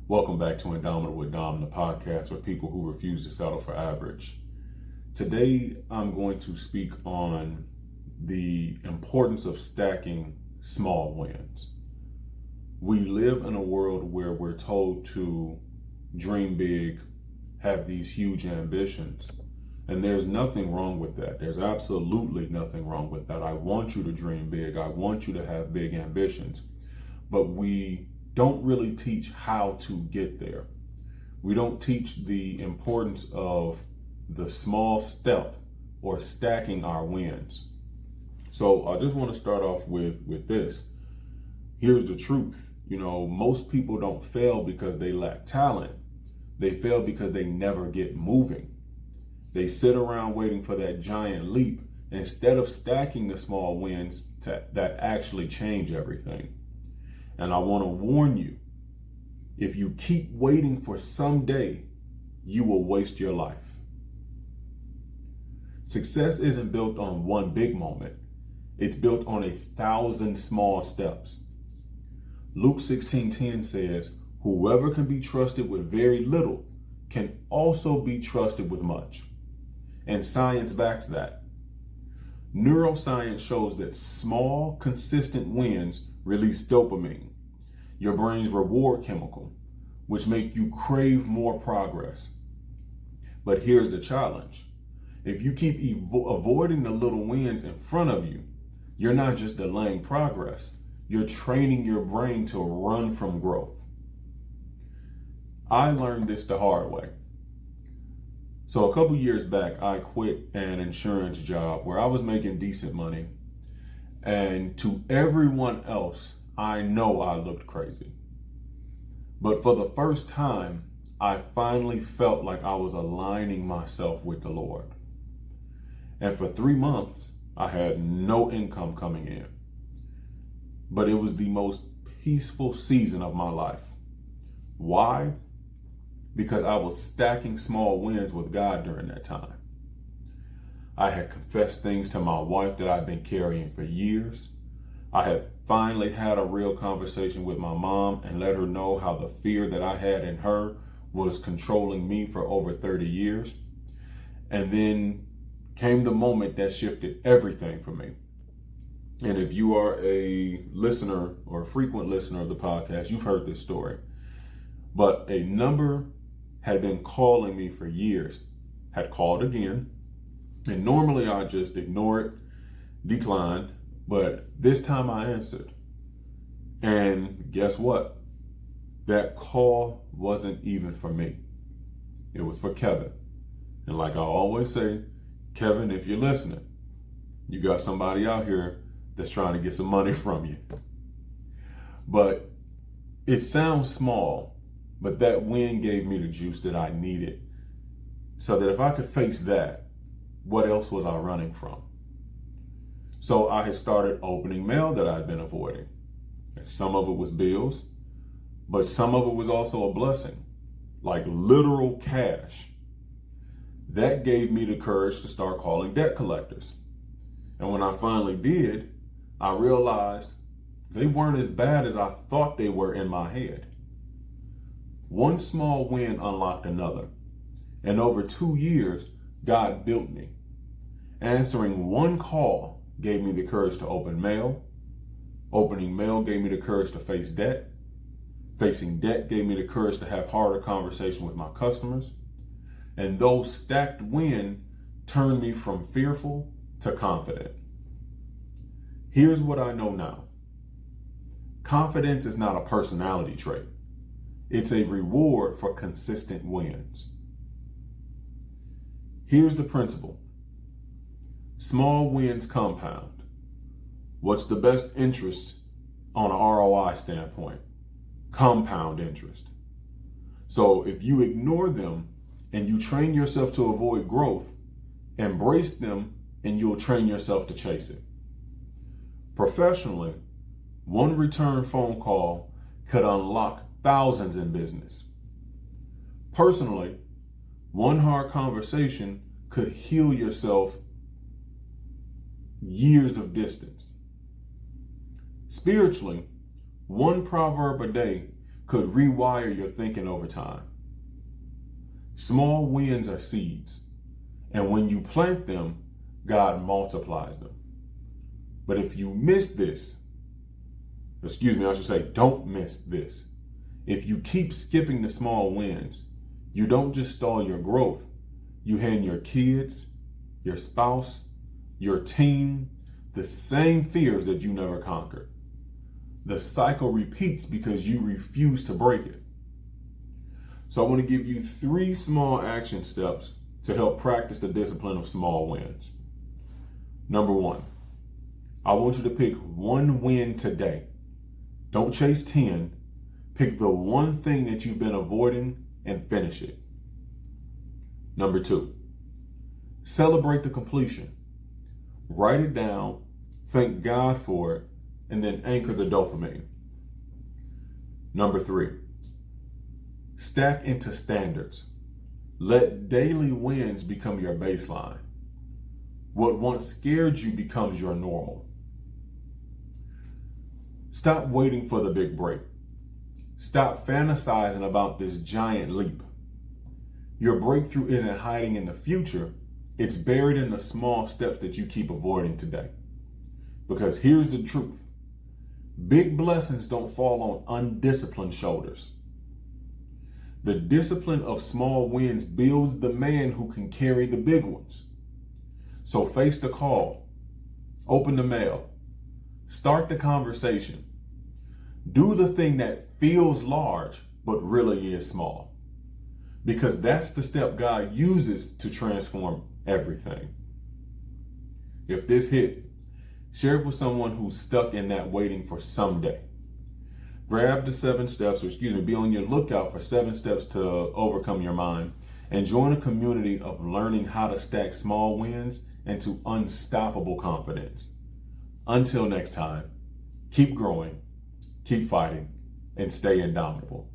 Welcome back to Indomitable with Dom, the podcast for people who refuse to settle for average. Today, I'm going to speak on the importance of stacking small wins. We live in a world where we're told to dream big, have these huge ambitions, and there's nothing wrong with that. There's absolutely nothing wrong with that. I want you to dream big. I want you to have big ambitions, but we don't really teach how to get there. We don't teach the importance of the small step or stacking our wins. So I just want to start off with this. Here's the truth. Most people don't fail because they lack talent. They fail because they never get moving. They sit around waiting for that giant leap instead of stacking the small wins that actually change everything. And I want to warn you, if you keep waiting for someday, you will waste your life. Success isn't built on one big moment. It's built on 1,000 small steps. Luke 16:10 says, whoever can be trusted with very little can also be trusted with much. And science backs that. Neuroscience shows that small, consistent wins release dopamine, your brain's reward chemical, which make you crave more progress. But here's the challenge. If you keep avoiding the little wins in front of you, you're not just delaying progress, you're training your brain to run from growth. I learned this the hard way. So a couple years back, I quit an insurance job where I was making decent money. And to everyone else, I know I looked crazy. But for the first time, I finally felt like I was aligning myself with the Lord. And for 3 months, I had no income coming in. But it was the most peaceful season of my life. Why? Because I was stacking small wins with God during that time. I had confessed things to my wife that I'd been carrying for years. I had finally had a real conversation with my mom and let her know how the fear that I had in her was controlling me for over 30 years. And then came the moment that shifted everything for me. And if you are a listener or a frequent listener of the podcast, you've heard this story. But a number had been calling me for years, had called again. And normally I just ignore it, decline, but this time I answered. And guess what? That call wasn't even for me. It was for Kevin. And like I always say, Kevin, if you're listening, you got somebody out here that's trying to get some money from you. But it sounds small, but that win gave me the juice that I needed so that if I could face that, what else was I running from? So I had started opening mail that I'd been avoiding. And some of it was bills, but some of it was also a blessing, like literal cash. That gave me the courage to start calling debt collectors. And when I finally did, I realized they weren't as bad as I thought they were in my head. One small win unlocked another. And over 2 years, God built me. Answering one call gave me the courage to open mail. Opening mail gave me the courage to face debt. Facing debt gave me the courage to have harder conversation with my customers. And those stacked wins turned me from fearful to confident. Here's what I know now. Confidence is not a personality trait. It's a reward for consistent wins. Here's the principle. Small wins compound. What's the best interest on an ROI standpoint? Compound interest. So if you ignore them and you train yourself to avoid growth, embrace them and you'll train yourself to chase it. Professionally, one return phone call could unlock thousands in business. Personally, one hard conversation could heal yourself years of distance. Spiritually, one proverb a day could rewire your thinking over time. Small wins are seeds, and when you plant them, God multiplies them. But if you miss this, don't miss this. If you keep skipping the small wins, you don't just stall your growth, you hand your kids, your spouse, your team, the same fears that you never conquered. The cycle repeats because you refuse to break it. So I want to give you 3 small action steps to help practice the discipline of small wins. Number 1, I want you to pick 1 win today. Don't chase 10. Pick the one thing that you've been avoiding and finish it. Number 2, celebrate the completion. Write it down, thank God for it, and then anchor the dopamine. Number 3, stack into standards. Let daily wins become your baseline. What once scared you becomes your normal. Stop waiting for the big break. Stop fantasizing about this giant leap. Your breakthrough isn't hiding in the future, it's buried in the small steps that you keep avoiding today. Because here's the truth. Big blessings don't fall on undisciplined shoulders. The discipline of small wins builds the man who can carry the big ones. So face the call, open the mail, start the conversation. Do the thing that feels large, but really is small. Because that's the step God uses to transform everything. If this hit, share it with someone who's stuck in that waiting for someday. Grab the 7 steps, be on your lookout for 7 steps to overcome your mind, and join a community of learning how to stack small wins into unstoppable confidence. Until next time, keep growing, keep fighting, and stay indomitable.